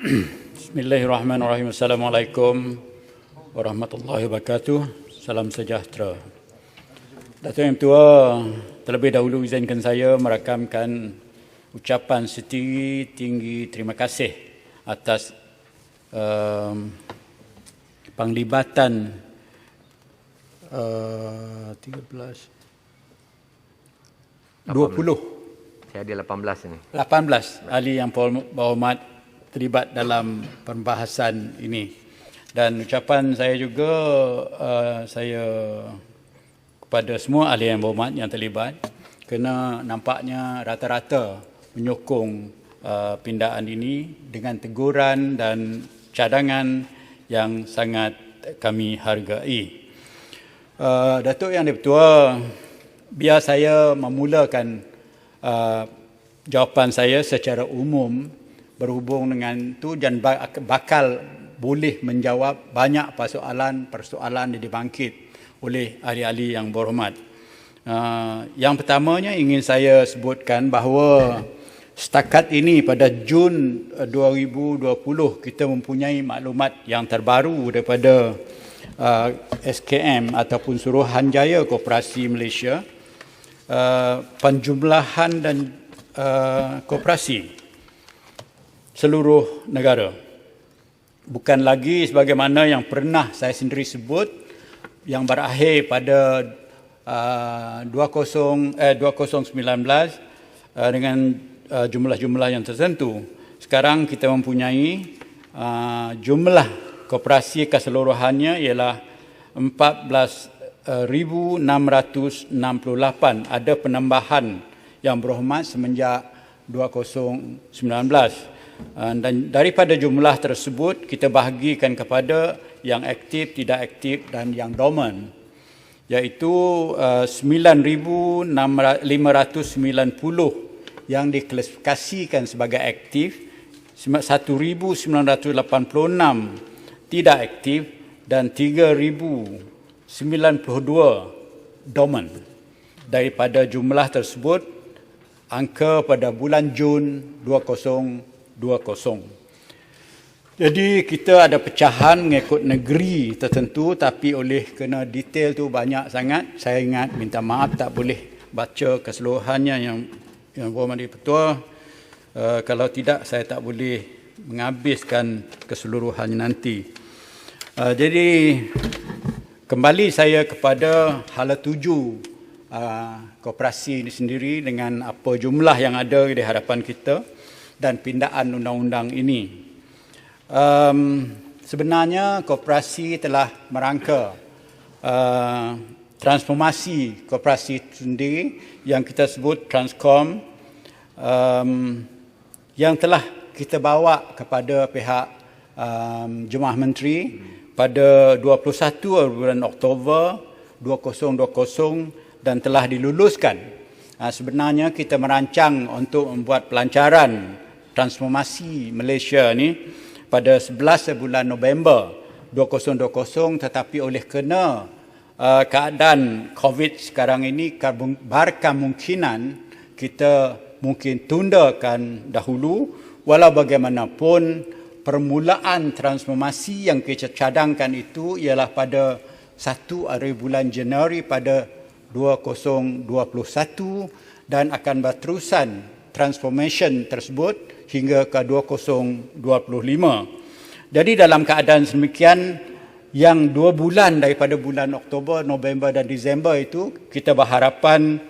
Bismillahirrahmanirrahim. Assalamualaikum warahmatullahi wabarakatuh. Salam sejahtera. Datuk Yang Tua, terlebih dahulu izinkan saya merakamkan ucapan setinggi-tinggi terima kasih atas penglibatan 20 Saya ada 18 ini. 18 ahli yang berhormat terlibat dalam pembahasan ini. Dan ucapan saya juga saya kepada semua ahli yang berhormat yang terlibat, kerana nampaknya rata-rata menyokong pindaan ini dengan teguran dan cadangan yang sangat kami hargai. Datuk Yang Dipertua, biar saya memulakan jawapan saya secara umum berhubung dengan itu dan bakal boleh menjawab banyak persoalan yang dibangkit oleh ahli-ahli yang berhormat. Yang pertamanya ingin saya sebutkan bahawa setakat ini pada Jun 2020 kita mempunyai maklumat yang terbaru daripada SKM ataupun Suruhanjaya Koperasi Malaysia, penjumlahan dan koperasi seluruh negara. Bukan lagi sebagaimana yang pernah saya sendiri sebut yang berakhir pada 2019 dengan jumlah-jumlah yang tertentu. Sekarang kita mempunyai jumlah koperasi keseluruhannya ialah 14,668. Ada penambahan yang berhormat semenjak 2019. Dan daripada jumlah tersebut kita bahagikan kepada yang aktif, tidak aktif dan yang dormant, iaitu 9,590 yang diklasifikasikan sebagai aktif, 1,986 tidak aktif dan 3,092 dormant. Daripada jumlah tersebut, angka pada bulan Jun 2020. Jadi kita ada pecahan mengikut negeri tertentu, tapi oleh kerana detail tu banyak sangat, saya ingat minta maaf tak boleh baca keseluruhannya yang berhormat Dipertua. Kalau tidak saya tak boleh menghabiskan keseluruhannya nanti. Jadi kembali saya kepada hala tuju koperasi ini sendiri dengan apa jumlah yang ada di hadapan kita dan pindaan undang-undang ini. Sebenarnya koperasi telah merangka transformasi koperasi sendiri yang kita sebut Transcom, yang telah kita bawa kepada pihak Jemaah Menteri pada 21 bulan Oktober 2020 dan telah diluluskan. Sebenarnya kita merancang untuk membuat pelancaran transformasi Malaysia ni pada 11 bulan November 2020, tetapi oleh kerana keadaan COVID sekarang ini berkemungkinan kita mungkin tundakan dahulu. Walau bagaimanapun, permulaan transformasi yang kita cadangkan itu ialah pada 1 hari bulan Januari pada 2021 dan akan berterusan transformation tersebut hingga ke 2025. Jadi dalam keadaan sedemikian, yang 2 bulan daripada bulan Oktober, November dan Disember itu, kita berharapan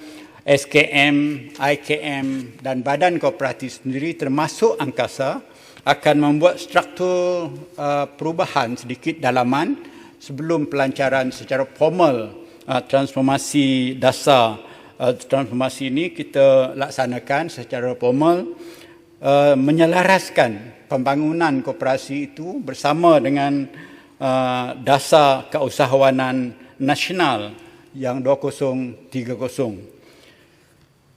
SKM, IKM dan badan kooperatif sendiri termasuk angkasa akan membuat struktur perubahan sedikit dalaman sebelum pelancaran secara formal transformasi dasar. Transformasi ini kita laksanakan secara formal, menyelaraskan pembangunan koperasi itu bersama dengan dasar keusahawanan nasional yang 2030.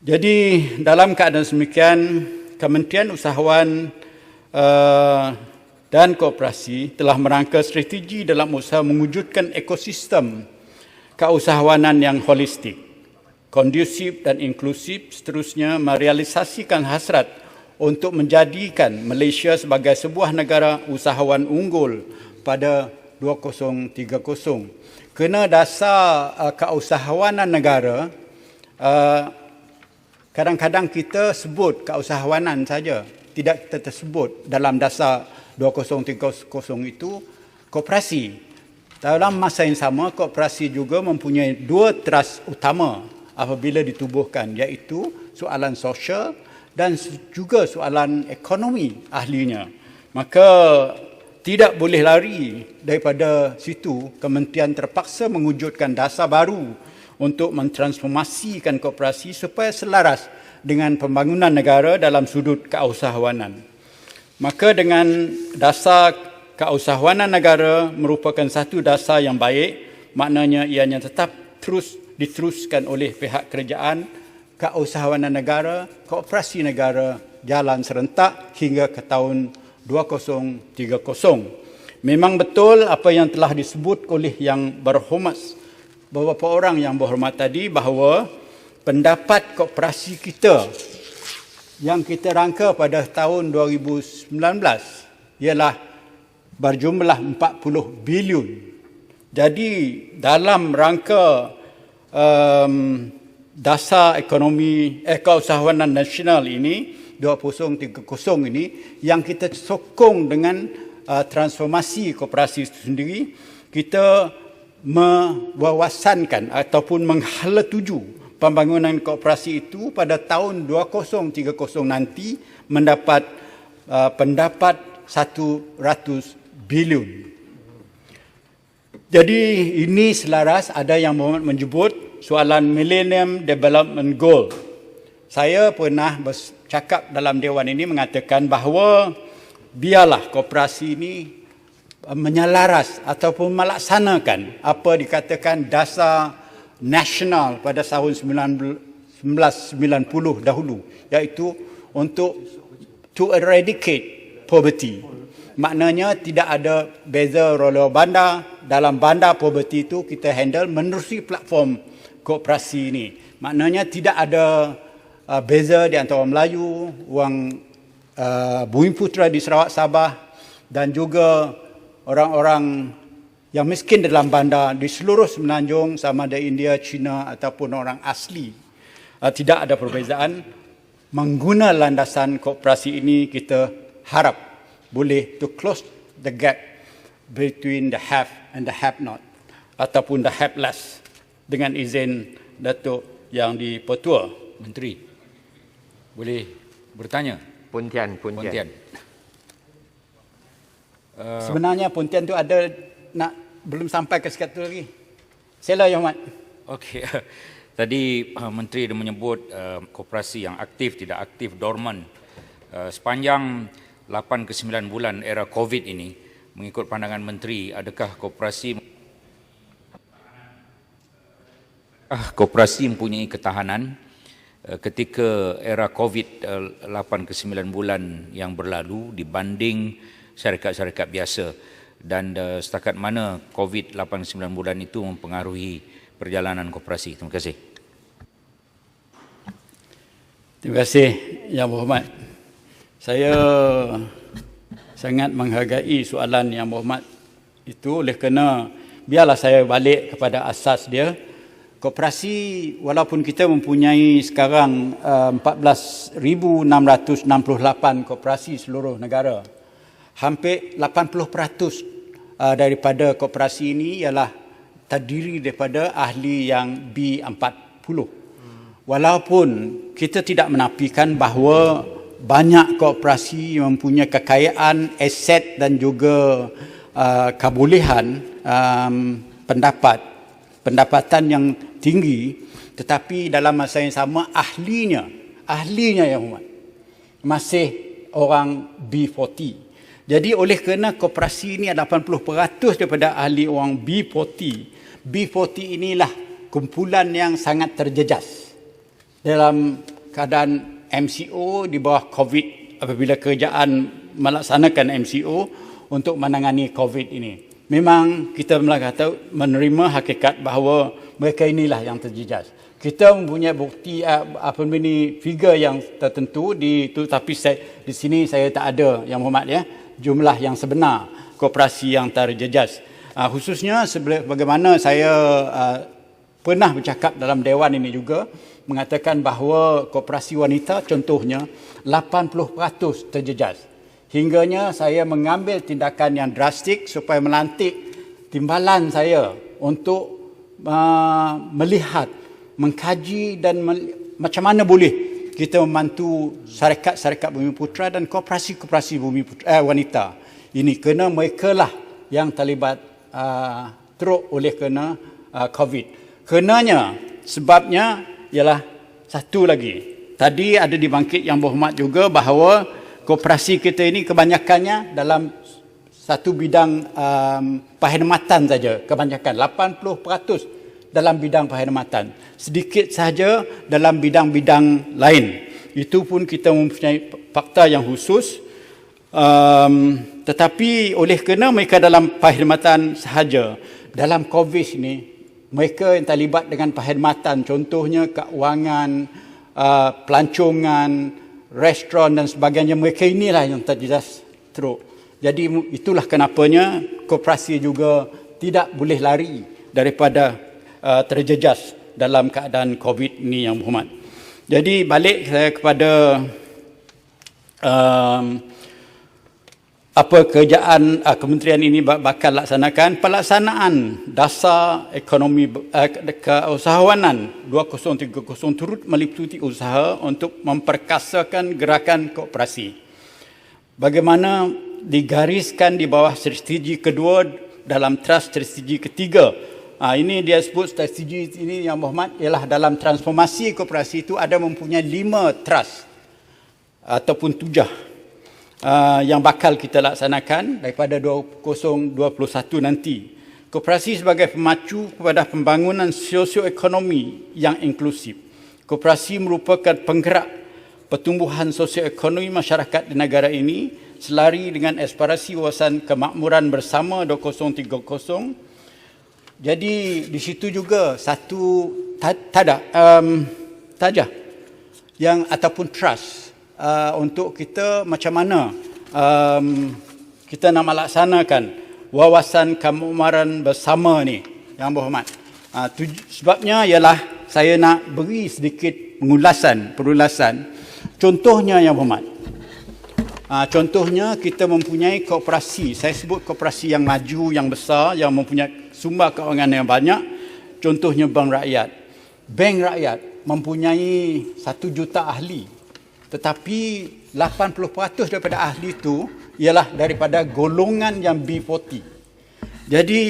Jadi dalam keadaan demikian, Kementerian Usahawan dan Koperasi telah merangka strategi dalam usaha mewujudkan ekosistem keusahawanan yang holistik, kondusif dan inklusif, seterusnya merealisasikan hasrat untuk menjadikan Malaysia sebagai sebuah negara usahawan unggul pada 2030. Kena dasar keusahawanan negara, kadang-kadang kita sebut keusahawanan saja, tidak kita tersebut dalam dasar 2030 itu koperasi. Dalam masa yang sama, koperasi juga mempunyai dua teras utama apabila ditubuhkan, iaitu soalan sosial dan juga soalan ekonomi ahlinya. Maka tidak boleh lari daripada situ. Kementerian terpaksa mewujudkan dasar baru untuk mentransformasikan koperasi supaya selaras dengan pembangunan negara dalam sudut keusahawanan. Maka dengan dasar keusahawanan negara merupakan satu dasar yang baik, maknanya ianya tetap terus diteruskan oleh pihak kerajaan, keusahawanan negara, koperasi negara jalan serentak hingga ke tahun 2030. Memang betul apa yang telah disebut oleh yang berhormat, beberapa orang yang berhormat tadi, bahawa pendapat koperasi kita yang kita rangka pada tahun 2019 ialah berjumlah 40 bilion. Jadi dalam rangka dasar ekonomi keusahawanan nasional ini 2030 ini, yang kita sokong dengan transformasi koperasi itu sendiri, kita mewawasankan ataupun menghalatuju pembangunan koperasi itu pada tahun 2030 nanti mendapat pendapat 100 bilion. Jadi ini selaras, ada yang menyebut soalan Millennium Development Goal. Saya pernah bercakap dalam dewan ini mengatakan bahawa biarlah koperasi ini menyalaras ataupun melaksanakan apa dikatakan dasar nasional pada tahun 1990 dahulu, iaitu untuk to eradicate poverty. Maknanya tidak ada beza rola bandar. Dalam bandar poverty itu kita handle menerusi platform koperasi ini. Maknanya tidak ada beza di antara Melayu, orang Bumiputera di Sarawak Sabah dan juga orang-orang yang miskin dalam bandar di seluruh Semenanjung, sama ada India, China ataupun orang asli. Tidak ada perbezaan. Mengguna landasan koperasi ini, kita harap boleh to close the gap between the have and the have not ataupun the helpless, dengan izin Datuk Yang di-Pertua. Menteri, boleh bertanya? Pontian. Sebenarnya Pontian tu ada belum sampai ke sekat tu lagi. Sila Yang Mat. Okey. Tadi Menteri dah menyebut koperasi yang aktif, tidak aktif, dormant. Sepanjang 8 ke 9 bulan era COVID ini, mengikut pandangan Menteri, adakah koperasi mempunyai ketahanan ketika era COVID 8 ke 9 bulan yang berlalu dibanding syarikat-syarikat biasa, dan setakat mana COVID 8 ke 9 bulan itu mempengaruhi perjalanan koperasi? Terima kasih. Terima kasih Yang Berhormat. Saya sangat menghargai soalan Yang Berhormat itu, oleh kerana biarlah saya balik kepada asas dia. Koperasi, walaupun kita mempunyai sekarang 14,668 koperasi seluruh negara, hampir 80% daripada koperasi ini ialah terdiri daripada ahli yang B40. Walaupun kita tidak menafikan bahawa banyak koperasi yang mempunyai kekayaan, aset dan juga kebolehan pendapatan yang tinggi, tetapi dalam masa yang sama ahlinya Yang Hormat masih orang B40. Jadi oleh kerana koperasi ini 80% daripada ahli orang B40. B40 inilah kumpulan yang sangat terjejas dalam keadaan MCO di bawah COVID, apabila kerajaan melaksanakan MCO untuk menangani COVID ini. Memang kita menerima hakikat bahawa mereka inilah yang terjejas. Kita mempunyai bukti figure yang tertentu tapi di sini saya tak ada yang hormat ya, jumlah yang sebenar koperasi yang terjejas. Khususnya bagaimana saya pernah bercakap dalam dewan ini juga mengatakan bahawa koperasi wanita contohnya 80% terjejas. Hingganya saya mengambil tindakan yang drastik supaya melantik timbalan saya untuk melihat, mengkaji dan macam mana boleh kita membantu syarikat-syarikat Bumiputera dan koperasi-koperasi wanita. Ini kerana mereka lah yang terlibat teruk oleh kerana COVID. Sebabnya ialah satu lagi. Tadi ada dibangkit yang berhormat juga bahawa koperasi kita ini kebanyakannya dalam satu bidang perkhidmatan saja. Kebanyakan 80% dalam bidang perkhidmatan. Sedikit sahaja dalam bidang-bidang lain. Itu pun kita mempunyai fakta yang khusus. Tetapi oleh kerana mereka dalam perkhidmatan sahaja, dalam COVID ini, mereka yang terlibat dengan perkhidmatan, contohnya keuangan, pelancongan, restoran dan sebagainya, mereka inilah yang terjejas teruk. Jadi itulah kenapanya koperasi juga tidak boleh lari daripada terjejas dalam keadaan COVID ini yang berhormat. Jadi balik saya kepada apa kerjaan kementerian ini bakal laksanakan. Pelaksanaan dasar ekonomi keusahawanan 2030 turut meliputi usaha untuk memperkasakan gerakan koperasi. Bagaimana digariskan di bawah strategi kedua dalam trust strategi ketiga. Ini dia sebut strategi ini yang berhormat ialah dalam transformasi koperasi itu ada mempunyai 5 trust ataupun 7 yang bakal kita laksanakan daripada 2021 nanti. Koperasi sebagai pemacu kepada pembangunan sosioekonomi yang inklusif. Koperasi merupakan penggerak pertumbuhan sosioekonomi masyarakat di negara ini selari dengan aspirasi wawasan kemakmuran bersama 2030. Jadi di situ juga satu tajah yang ataupun trust untuk kita macam mana kita nak melaksanakan wawasan kemakmuran bersama ni yang berhormat. Sebabnya ialah saya nak beri sedikit perulasan. Contohnya yang berhormat. Contohnya kita mempunyai koperasi, saya sebut koperasi yang maju, yang besar, yang mempunyai sumber keuangan yang banyak. Contohnya Bank Rakyat. Bank Rakyat mempunyai 1 juta ahli. Tetapi 80% daripada ahli itu ialah daripada golongan yang B40. Jadi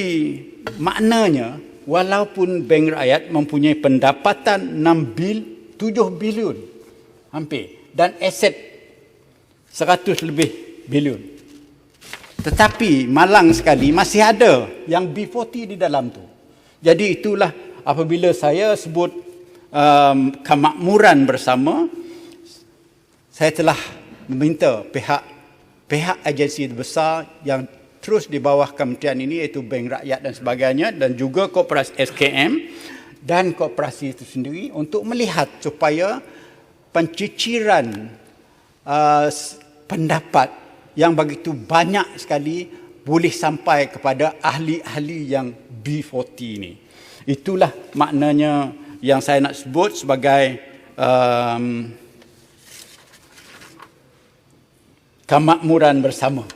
maknanya walaupun Bank Rakyat mempunyai pendapatan 7 bilion hampir dan aset 100 lebih bilion. Tetapi malang sekali masih ada yang B40 di dalam tu. Jadi itulah apabila saya sebut kemakmuran bersama, saya telah meminta pihak agensi besar yang terus di bawah kementerian ini iaitu Bank Rakyat dan sebagainya dan juga koperasi SKM dan koperasi itu sendiri untuk melihat supaya penciciran pendapat yang begitu banyak sekali boleh sampai kepada ahli-ahli yang B40 ini. Itulah maknanya yang saya nak sebut sebagai kemakmuran bersama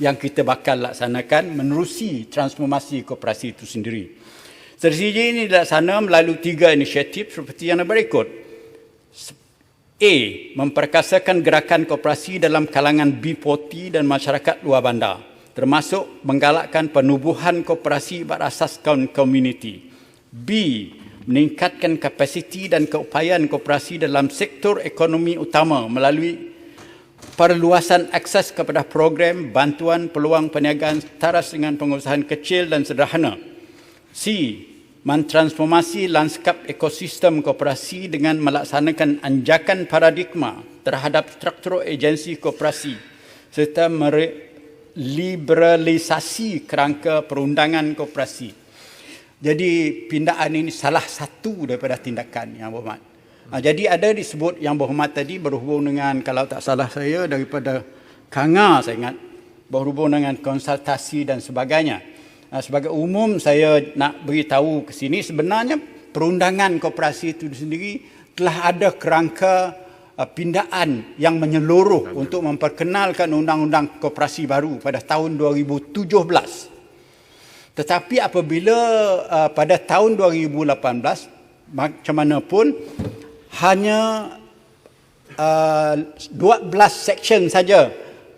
yang kita bakal laksanakan menerusi transformasi koperasi itu sendiri. Strategi ini dilaksanakan melalui 3 inisiatif seperti yang berikut. A. Memperkasakan gerakan koperasi dalam kalangan B40 dan masyarakat luar bandar, termasuk menggalakkan penubuhan koperasi berasas komuniti. B. Meningkatkan kapasiti dan keupayaan koperasi dalam sektor ekonomi utama melalui perluasan akses kepada program bantuan peluang perniagaan taras dengan pengusahaan kecil dan sederhana. C. Mentransformasi lanskap ekosistem koperasi dengan melaksanakan anjakan paradigma terhadap struktur agensi koperasi serta liberalisasi kerangka perundangan koperasi. Jadi pindaan ini salah satu daripada tindakan Yang Berhormat. Jadi ada disebut Yang Berhormat tadi berhubung dengan, kalau tak salah saya, daripada Kanga saya ingat, berhubung dengan konsultasi dan sebagainya. Sebagai umum saya nak beritahu ke sini, sebenarnya perundangan koperasi itu sendiri telah ada kerangka pindaan yang menyeluruh untuk memperkenalkan undang-undang koperasi baru pada tahun 2017. Tetapi apabila pada tahun 2018, macam mana pun, hanya 12 section saja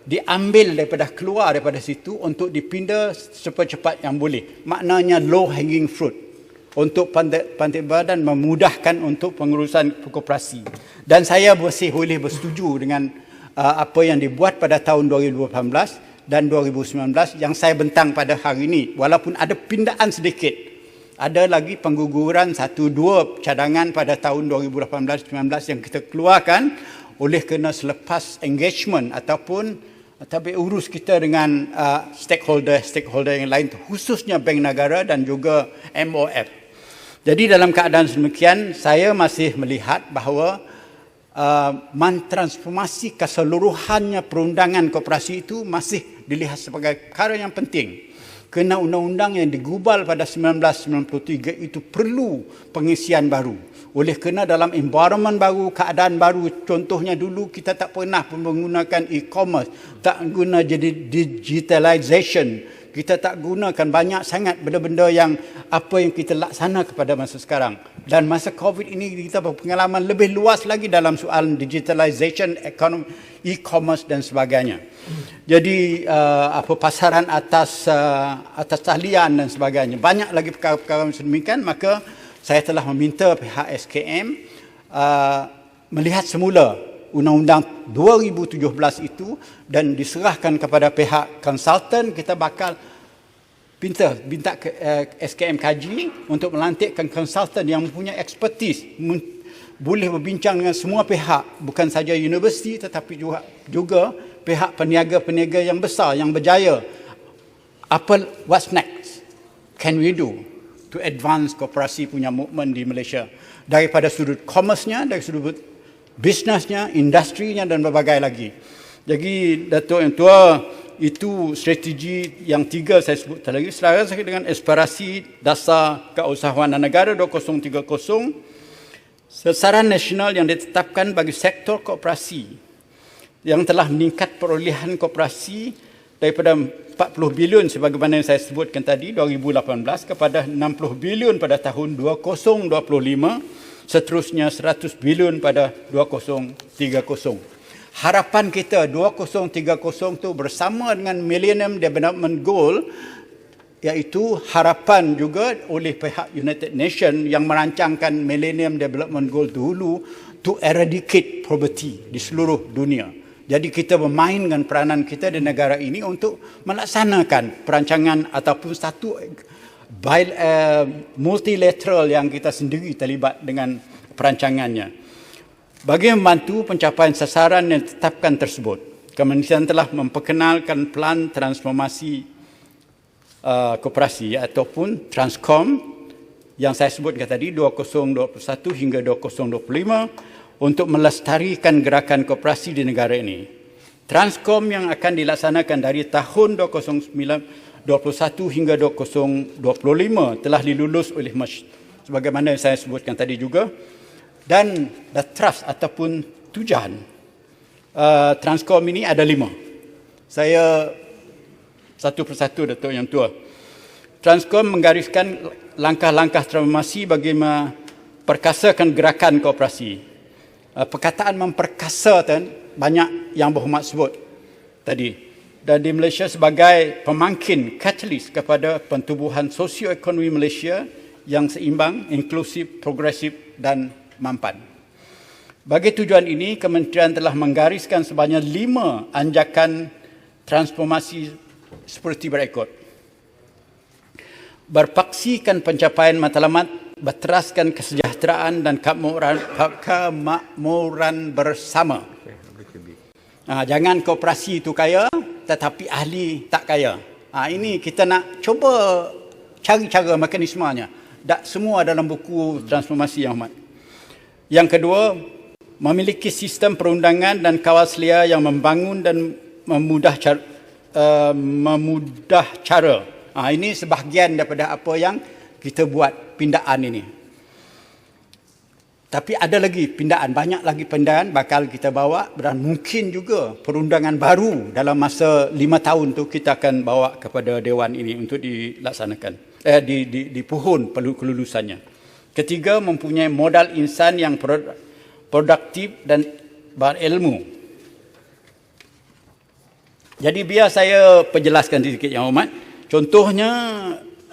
diambil keluar daripada situ untuk dipinda secepat yang boleh. Maknanya low hanging fruit untuk Pantai Badan memudahkan untuk pengurusan koperasi. Dan saya masih boleh bersetuju dengan apa yang dibuat pada tahun 2018 dan 2019 yang saya bentang pada hari ini. Walaupun ada pindaan sedikit, ada lagi pengguguran 1-2 cadangan pada tahun 2018-19 yang kita keluarkan oleh kerana selepas engagement ataupun urus kita dengan stakeholder yang lain, khususnya Bank Negara dan juga MOF. Jadi dalam keadaan sedemikian, saya masih melihat bahawa mentransformasi keseluruhannya perundangan koperasi itu masih dilihat sebagai perkara yang penting. Kerana undang-undang yang digubal pada 1993 itu perlu pengisian baru. Oleh kerana dalam environment baru, keadaan baru, contohnya dulu kita tak pernah menggunakan e-commerce, tak guna jadi digitalization, kita tak gunakan banyak sangat benda-benda yang apa yang kita laksana kepada masa sekarang. Dan masa COVID ini kita berpengalaman lebih luas lagi dalam soal digitalization, ekonomi, e-commerce dan sebagainya. Jadi pasaran atas talian dan sebagainya. Banyak lagi perkara-perkara sedemikian, maka saya telah meminta pihak SKM melihat semula Undang-Undang 2017 itu dan diserahkan kepada pihak konsultan. Kita bakal minta ke SKM kaji untuk melantikkan konsultan yang mempunyai ekspertis, boleh berbincang dengan semua pihak, bukan saja universiti tetapi juga pihak peniaga-peniaga yang besar, yang berjaya. What's next can we do to advance koperasi punya movement di Malaysia, daripada sudut commerce-nya, dari sudut bisnesnya, industrinya dan berbagai lagi. Jadi Datuk Yang Tua, itu strategi yang 3 saya sebut tadi, selaras dengan aspirasi dasar keusahawanan negara 2030, sasaran nasional yang ditetapkan bagi sektor koperasi yang telah meningkat perolehan koperasi daripada 40 bilion sebagaimana yang saya sebutkan tadi 2018 kepada 60 bilion pada tahun 2025, seterusnya 100 bilion pada 2030. Harapan kita 2030 itu bersama dengan Millennium Development Goal, iaitu harapan juga oleh pihak United Nations yang merancangkan Millennium Development Goal dulu, to eradicate poverty di seluruh dunia. Jadi kita memainkan peranan kita di negara ini untuk melaksanakan perancangan ataupun satu multilateral yang kita sendiri terlibat dengan perancangannya. Bagi membantu pencapaian sasaran yang ditetapkan tersebut, Kementerian telah memperkenalkan Pelan Transformasi Koperasi ataupun Transcom yang saya sebutkan tadi 2021 hingga 2025 untuk melestarikan gerakan koperasi di negara ini. Transcom yang akan dilaksanakan dari tahun 2021 hingga 2025 telah dilulus oleh sebagaimana saya sebutkan tadi juga. Dan the trust ataupun tujuan Transcom ini ada 5. Saya satu persatu, Datuk Yang Tua. Transcom menggariskan langkah-langkah transformasi bagi memperkasakan gerakan koperasi. Perkataan memperkasakan banyak Yang Berhormat sebut tadi. Dan di Malaysia sebagai pemangkin, katalis kepada pentubuhan sosioekonomi Malaysia yang seimbang, inklusif, progresif dan mampan. Bagi tujuan ini, Kementerian telah menggariskan sebanyak 5 anjakan transformasi seperti berikut. Berpaksikan pencapaian matlamat, berteraskan kesejahteraan dan kemakmuran bersama. Jangan koperasi itu kaya, tetapi ahli tak kaya. Ini kita nak cuba cari cara mekanismenya. Tak semua dalam buku transformasi Yang Amat. Yang kedua, memiliki sistem perundangan dan kawaslia yang membangun dan memudah cara. Ini sebahagian daripada apa yang kita buat pindaan ini. Tapi ada lagi pindaan, banyak lagi pindaan bakal kita bawa dan mungkin juga perundangan baru dalam masa 5 tahun tu kita akan bawa kepada Dewan ini untuk dilaksanakan, dipohon kelulusannya. Ketiga, mempunyai modal insan yang produktif dan berilmu. Jadi biar saya perjelaskan sedikit Yang Hormat. Contohnya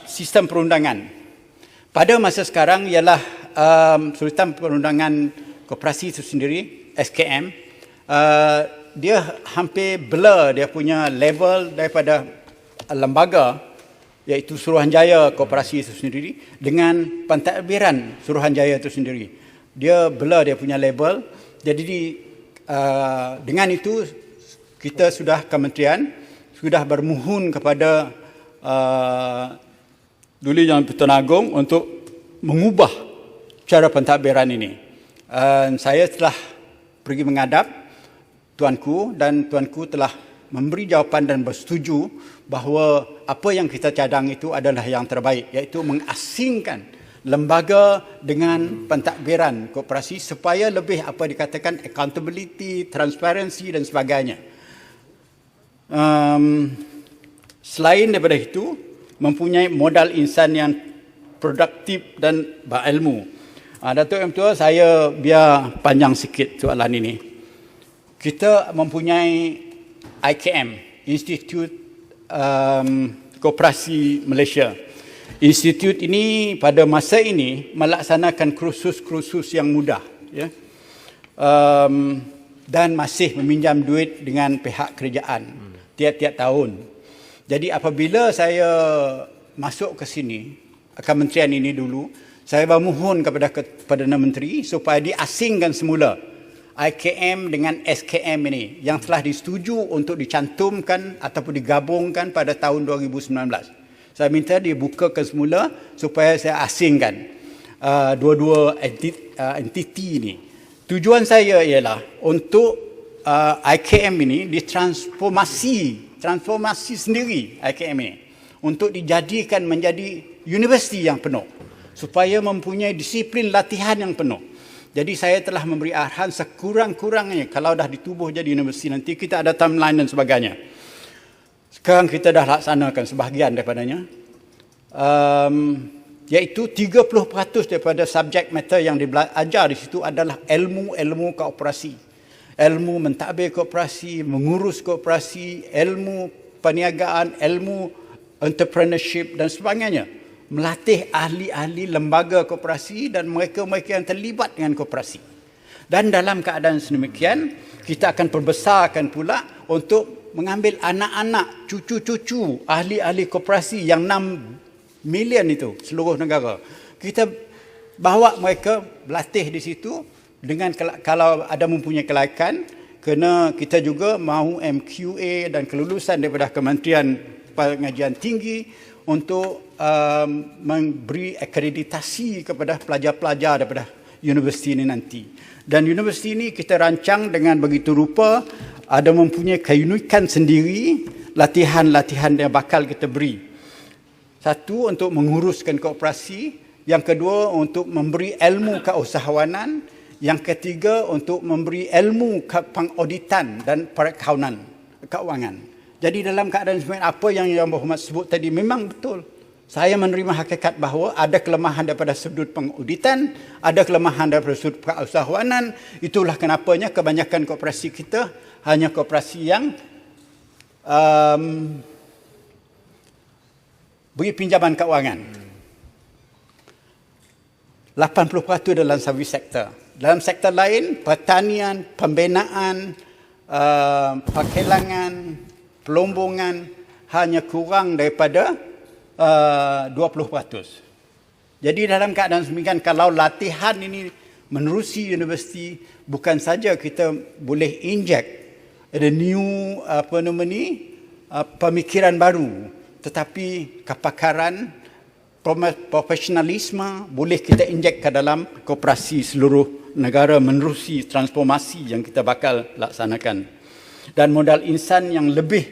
sistem perundangan. Pada masa sekarang ialah Sultan Perundangan Koperasi itu sendiri, SKM, dia hampir blur dia punya level daripada lembaga iaitu Suruhanjaya Koperasi itu sendiri dengan pentadbiran Suruhanjaya itu sendiri. Dia blur dia punya level. Jadi dengan itu kita sudah kementerian sudah bermohon kepada Duli Yang Pertuan Agong untuk mengubah cara pentadbiran ini. Saya telah pergi menghadap tuanku dan tuanku telah memberi jawapan dan bersetuju bahawa apa yang kita cadang itu adalah yang terbaik, iaitu mengasingkan lembaga dengan pentadbiran koperasi supaya lebih apa dikatakan accountability, transparansi dan sebagainya. Selain daripada itu, mempunyai modal insan yang produktif dan berilmu. Datuk M. Tua, saya biar panjang sikit soalan ini. Kita mempunyai IKM, Institut Koperasi Malaysia. Institut ini pada masa ini melaksanakan kursus-kursus yang mudah, ya, dan masih meminjam duit dengan pihak kerajaan tiap-tiap tahun. Jadi apabila saya masuk ke sini, kementerian ini dulu, saya bermohon kepada Perdana Menteri supaya diasingkan semula IKM dengan SKM ini yang telah disetujui untuk dicantumkan ataupun digabungkan pada tahun 2019. Saya minta dibukakan semula supaya saya asingkan dua-dua entiti ini. Tujuan saya ialah untuk IKM ini transformasi sendiri IKM ini untuk dijadikan menjadi universiti yang penuh, supaya mempunyai disiplin latihan yang penuh. Jadi saya telah memberi arahan sekurang-kurangnya kalau dah ditubuh jadi universiti nanti kita ada timeline dan sebagainya. Sekarang kita dah laksanakan sebahagian daripadanya. Iaitu 30% daripada subjek matter yang diajar di situ adalah ilmu koperasi. Ilmu mentadbir koperasi, mengurus koperasi, ilmu perniagaan, ilmu entrepreneurship dan sebagainya. Melatih ahli-ahli lembaga koperasi dan mereka-mereka yang terlibat dengan koperasi. Dan dalam keadaan sedemikian, kita akan perbesarkan pula untuk mengambil anak-anak, cucu-cucu ahli-ahli koperasi yang 6 million itu seluruh negara. Kita bawa mereka berlatih di situ dengan kalau ada mempunyai kelayakan, kerana kita juga mahu MQA dan kelulusan daripada Kementerian Pengajian Tinggi untuk memberi akreditasi kepada pelajar-pelajar daripada universiti ini nanti. Dan universiti ini kita rancang dengan begitu rupa, ada mempunyai keunikan sendiri, latihan-latihan yang bakal kita beri. Satu, untuk menguruskan koperasi. Yang kedua, untuk memberi ilmu keusahawanan. Yang ketiga, untuk memberi ilmu pengauditan dan perakaunan keuangan. Jadi dalam keadaan sebenarnya apa yang Yang Berhormat sebut tadi memang betul. Saya menerima hakikat bahawa ada kelemahan daripada sudut pengauditan, ada kelemahan daripada sudut keusahawanan. Itulah kenapanya kebanyakan koperasi kita hanya koperasi yang beri pinjaman keuangan. 80% dalam servis sektor. Dalam sektor lain, pertanian, pembinaan, perkelangan, pelombongan hanya kurang daripada 20%. Jadi dalam keadaan demikian, kalau latihan ini menerusi universiti, bukan saja kita boleh inject ada new pemikiran baru, tetapi kepakaran profesionalisme boleh kita injek ke dalam koperasi seluruh negara menerusi transformasi yang kita bakal laksanakan. Dan modal insan yang lebih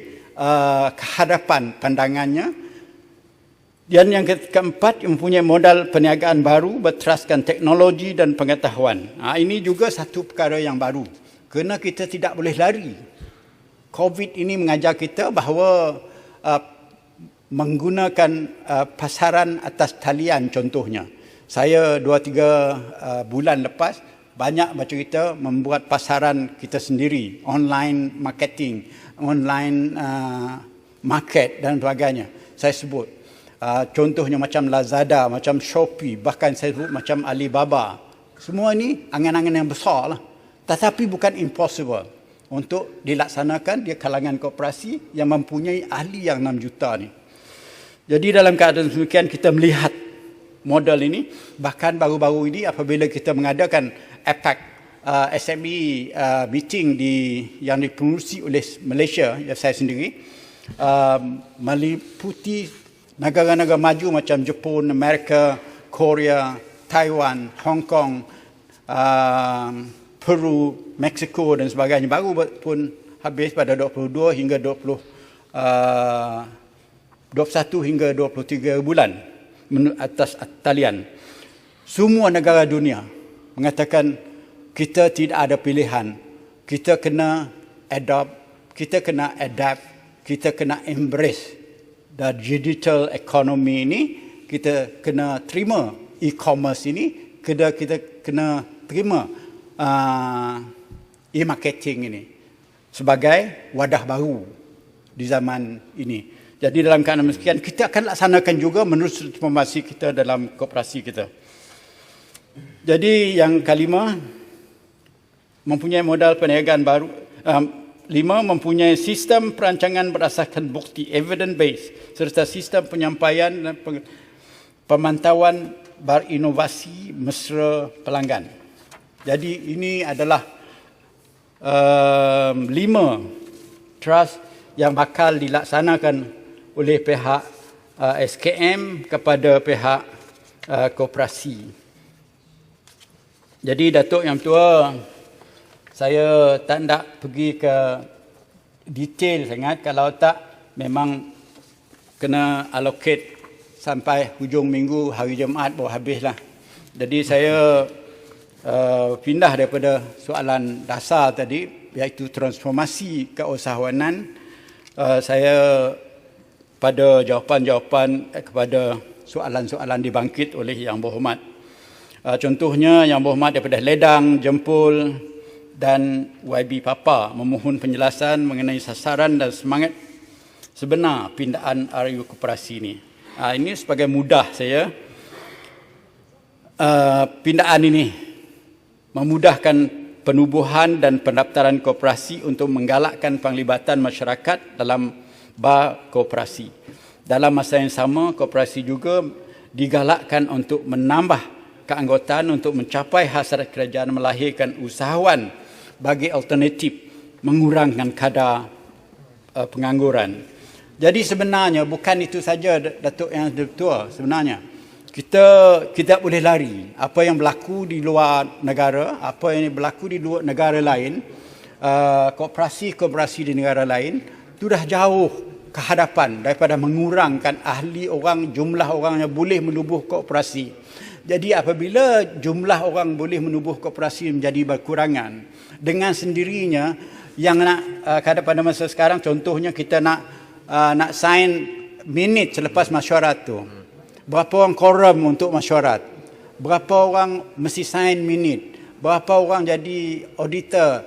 kehadapan pandangannya. Dan yang keempat, mempunyai modal perniagaan baru berteraskan teknologi dan pengetahuan. Ini juga satu perkara yang baru. Kerana kita tidak boleh lari. COVID ini mengajar kita bahawa menggunakan pasaran atas talian contohnya. Saya 2-3 bulan lepas banyak bercerita membuat pasaran kita sendiri, online marketing, online market dan sebagainya. Saya sebut contohnya macam Lazada, macam Shopee, bahkan saya sebut macam Alibaba. Semua ini angan-angan yang besar lah. Tetapi bukan impossible untuk dilaksanakan di kalangan koperasi yang mempunyai ahli yang 6 juta ni. Jadi dalam keadaan demikian kita melihat model ini, bahkan baru-baru ini apabila kita mengadakan APEC SME meeting yang dipengurusi oleh Malaysia, saya sendiri, meliputi negara-negara maju macam Jepun, Amerika, Korea, Taiwan, Hong Kong, Peru, Mexico dan sebagainya. Baru pun habis pada 22 hingga 21 hingga 23 bulan atas talian. Semua negara dunia mengatakan kita tidak ada pilihan. Kita kena adapt, kita kena embrace the digital economy ini, kita kena terima e-commerce ini, kita kena terima e-marketing ini sebagai wadah baru di zaman ini. Jadi dalam keadaan demikian, kita akan laksanakan juga menurut transformasi kita dalam koperasi kita. Jadi yang kelima, mempunyai modal perniagaan baru. 5, mempunyai sistem perancangan berdasarkan bukti, evidence based, serta sistem penyampaian dan pemantauan berinovasi mesra pelanggan. Jadi ini adalah 5 trust yang bakal dilaksanakan oleh pihak SKM kepada pihak koperasi. Jadi Datuk Yang Tua, saya tak nak pergi ke detail sangat, kalau tak memang kena allocate sampai hujung minggu hari Jumaat baru habislah. Jadi saya pindah daripada soalan dasar tadi, iaitu transformasi keusahawanan, saya pada jawapan-jawapan kepada soalan-soalan dibangkit oleh Yang Berhormat. Contohnya Yang Berhormat daripada Ledang, Jempol dan YB Papa memohon penjelasan mengenai sasaran dan semangat sebenar pindaan RU koperasi ini. Ini sebagai mudah saya, pindaan ini memudahkan penubuhan dan pendaftaran koperasi untuk menggalakkan penglibatan masyarakat dalam koperasi. Dalam masa yang sama, koperasi juga digalakkan untuk menambah keanggotaan untuk mencapai hasrat kerajaan melahirkan usahawan bagi alternatif mengurangkan kadar pengangguran. Jadi sebenarnya bukan itu saja Datuk Yang Tua, sebenarnya kita boleh lari. Apa yang berlaku di luar negara, apa yang berlaku di luar negara lain, koperasi-koperasi di negara lain, itu dah jauh ke hadapan daripada mengurangkan jumlah orang yang boleh menubuh koperasi. Jadi apabila jumlah orang boleh menubuh koperasi menjadi berkurangan, dengan sendirinya yang nak pada masa sekarang, contohnya kita nak sign minit selepas mesyuarat tu. Berapa orang quorum untuk mesyuarat? Berapa orang mesti sign minit? Berapa orang jadi auditor?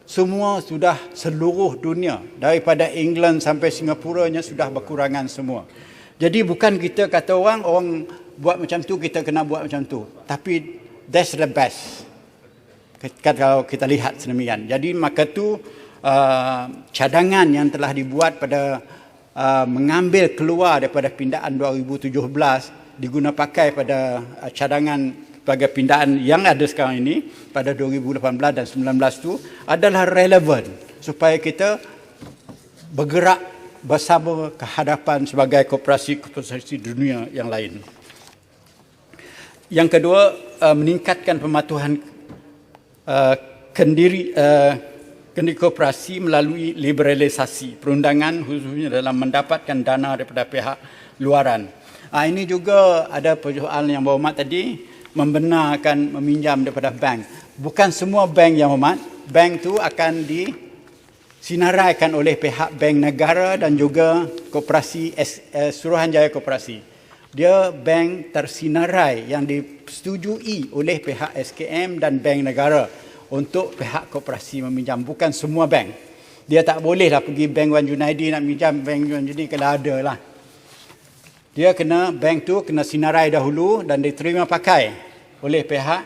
Semua sudah seluruh dunia, daripada England sampai Singapura-nya sudah berkurangan semua. Jadi bukan kita kata orang buat macam tu, kita kena buat macam tu. Tapi that's the best. Kalau kita lihat sedemikian. Jadi maka tu cadangan yang telah dibuat pada mengambil keluar daripada pindaan 2017 diguna pakai pada cadangan bagi pindaan yang ada sekarang ini pada 2018 dan 2019 tu adalah relevan supaya kita bergerak bersama kehadapan sebagai koperasi-koperasi dunia yang lain. Yang kedua, meningkatkan pematuhan kendi koperasi melalui liberalisasi perundangan, khususnya dalam mendapatkan dana daripada pihak luaran. Ini juga ada persoalan yang berhormat tadi, membenarkan meminjam daripada bank. Bukan semua bank yang hormat, bank tu akan disinaraikan oleh pihak bank negara dan juga koperasi Suruhanjaya Koperasi. Dia bank tersinarai yang disetujui oleh pihak SKM dan bank negara untuk pihak koperasi meminjam. Bukan semua bank. Dia tak bolehlah pergi bank Wan Junaidi nak minjam, bank Wan Junaidi kalau ada lah. Dia bank tu kena sinarai dahulu dan diterima pakai oleh pihak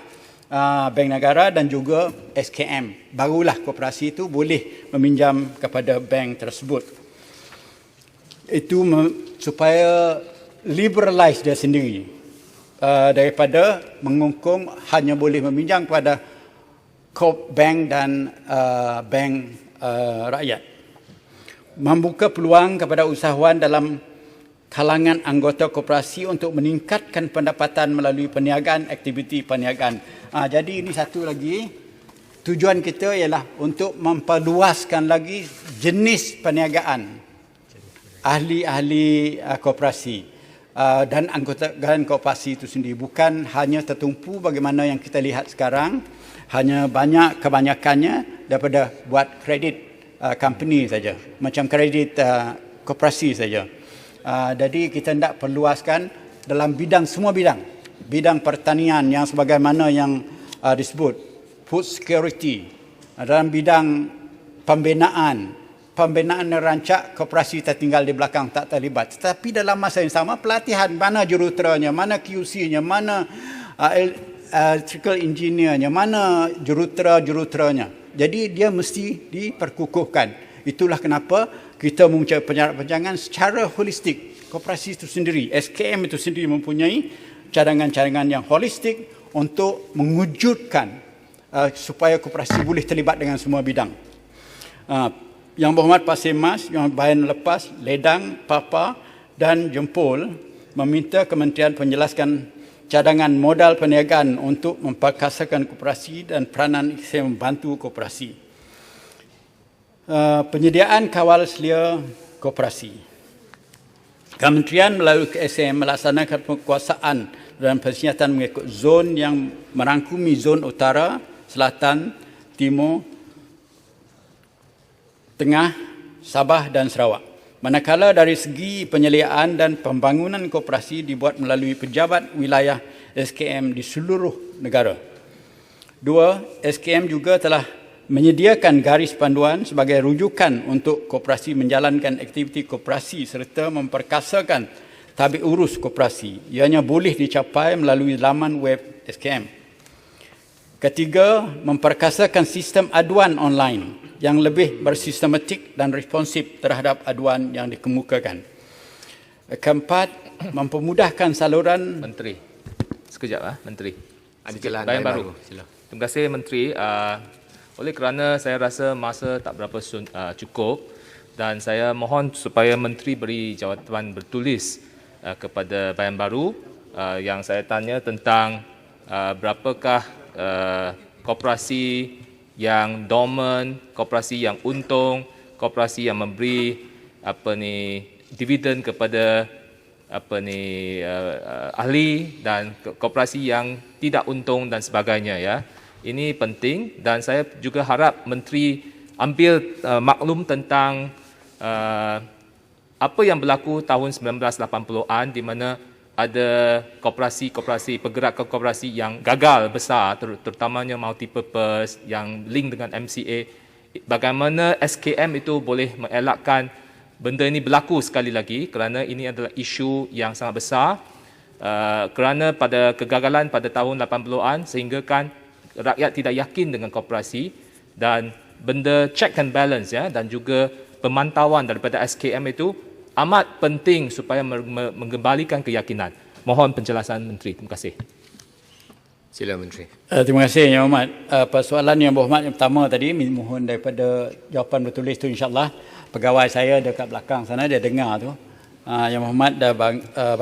bank negara dan juga SKM. Barulah koperasi itu boleh meminjam kepada bank tersebut. Itu supaya liberalize dia sendiri daripada mengungkung hanya boleh meminjam kepada bank dan bank rakyat. Membuka peluang kepada usahawan dalam kalangan anggota koperasi untuk meningkatkan pendapatan melalui perniagaan, aktiviti perniagaan. Jadi ini satu lagi tujuan kita ialah untuk memperluaskan lagi jenis perniagaan ahli-ahli koperasi dan anggota koperasi itu sendiri. Bukan hanya tertumpu bagaimana yang kita lihat sekarang, hanya kebanyakannya daripada buat kredit company saja, macam kredit koperasi saja. Jadi kita hendak perluaskan dalam semua bidang. Bidang pertanian yang sebagaimana yang disebut, food security, dalam bidang pembinaan nerancak koperasi tertinggal di belakang tak terlibat. Tetapi dalam masa yang sama, pelatihan mana juruteranya, mana QC-nya, mana electrical engineer-nya, mana juruteranya. Jadi dia mesti diperkukuhkan. Itulah kenapa kita mencari penjagaan secara holistik. Koperasi itu sendiri, SKM itu sendiri mempunyai cadangan-cadangan yang holistik untuk mewujudkan supaya koperasi boleh terlibat dengan semua bidang. Yang berhormat Pasir Mas, Yang Bayan Lepas, Ledang, Papa dan Jempol meminta Kementerian menjelaskan cadangan modal perniagaan untuk memperkasakan koperasi dan peranan SM membantu koperasi. Penyediaan kawal selia koperasi. Kementerian melalui SM melaksanakan penguasaan dan pensiasatan mengikut zon yang merangkumi zon utara, selatan, timur, Tengah, Sabah dan Sarawak. Manakala dari segi penyeliaan dan pembangunan koperasi dibuat melalui pejabat wilayah SKM di seluruh negara. 2. SKM juga telah menyediakan garis panduan sebagai rujukan untuk koperasi menjalankan aktiviti koperasi serta memperkasakan tabik urus koperasi. Ianya boleh dicapai melalui laman web SKM. Ketiga, memperkasakan sistem aduan online yang lebih bersistematik dan responsif terhadap aduan yang dikemukakan. Keempat, mempermudahkan saluran... Menteri, sekejap Menteri. Silakan, Bayan Baru. Terima kasih Menteri. Oleh kerana saya rasa masa tak berapa cukup dan saya mohon supaya Menteri beri jawapan bertulis kepada Bayan Baru yang saya tanya tentang berapakah koperasi yang dormant, koperasi yang untung, koperasi yang memberi dividen kepada ahli dan koperasi yang tidak untung dan sebagainya ya. Ini penting dan saya juga harap Menteri ambil maklum tentang apa yang berlaku tahun 1980-an di mana ada koperasi-koperasi, pergerakan koperasi yang gagal besar, terutamanya multipurpose yang link dengan MCA. Bagaimana SKM itu boleh mengelakkan benda ini berlaku sekali lagi kerana ini adalah isu yang sangat besar. Kerana pada kegagalan pada tahun 80-an sehinggakan rakyat tidak yakin dengan koperasi dan benda check and balance ya dan juga pemantauan daripada SKM itu amat penting supaya mengembalikan keyakinan. Mohon penjelasan Menteri. Terima kasih. Sila Menteri. Terima kasih Yang Berhormat. Persoalan Yang Berhormat yang pertama tadi, mohon daripada jawapan bertulis tu insyaAllah. Pegawai saya dekat belakang sana, dia dengar tu. Yang Berhormat dah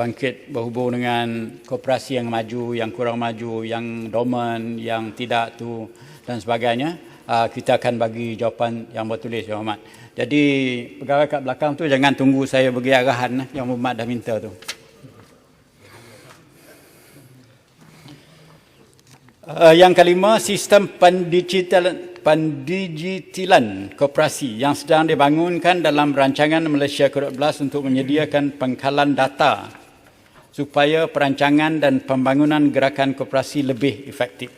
bangkit berhubung dengan koperasi yang maju, yang kurang maju, yang dormant, yang tidak tu dan sebagainya. Kita akan bagi jawapan yang bertulis Yang Berhormat. Jadi pegawai kat belakang tu jangan tunggu saya bagi arahan Yang Berhormat dah minta tu. Yang kelima, sistem pendigitalan koperasi yang sedang dibangunkan dalam rancangan Malaysia ke-12 untuk menyediakan pengkalan data supaya perancangan dan pembangunan gerakan koperasi lebih efektif.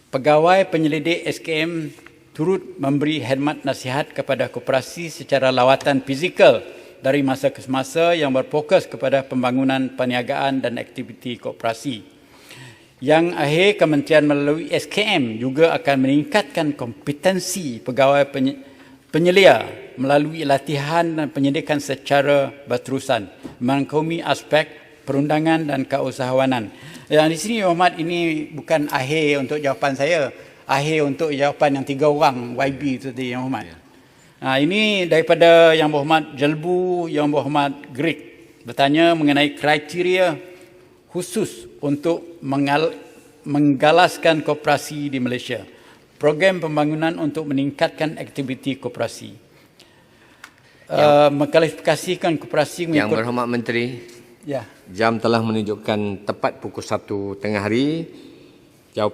Pegawai penyelidik SKM turut memberi khidmat nasihat kepada koperasi secara lawatan fizikal dari masa ke semasa yang berfokus kepada pembangunan perniagaan dan aktiviti koperasi. Yang akhir, kementerian melalui SKM juga akan meningkatkan kompetensi pegawai penyelia melalui latihan dan penyidikan secara berterusan, merangkumi aspek perundangan dan keusahawanan. Yang di sini Yang Berhormat, ini bukan akhir untuk jawapan saya, akhir untuk jawapan yang 3 orang YB itu tadi Yang Berhormat. Ini daripada Yang Berhormat Jelbu, Yang Berhormat Greek bertanya mengenai kriteria khusus untuk menggalaskan koperasi di Malaysia. Program pembangunan untuk meningkatkan aktiviti koperasi. Mengkualifikasikan koperasi Yang mengikut... Berhormat Menteri, Ya. jam telah menunjukkan tepat pukul 1 tengah hari. Jawapan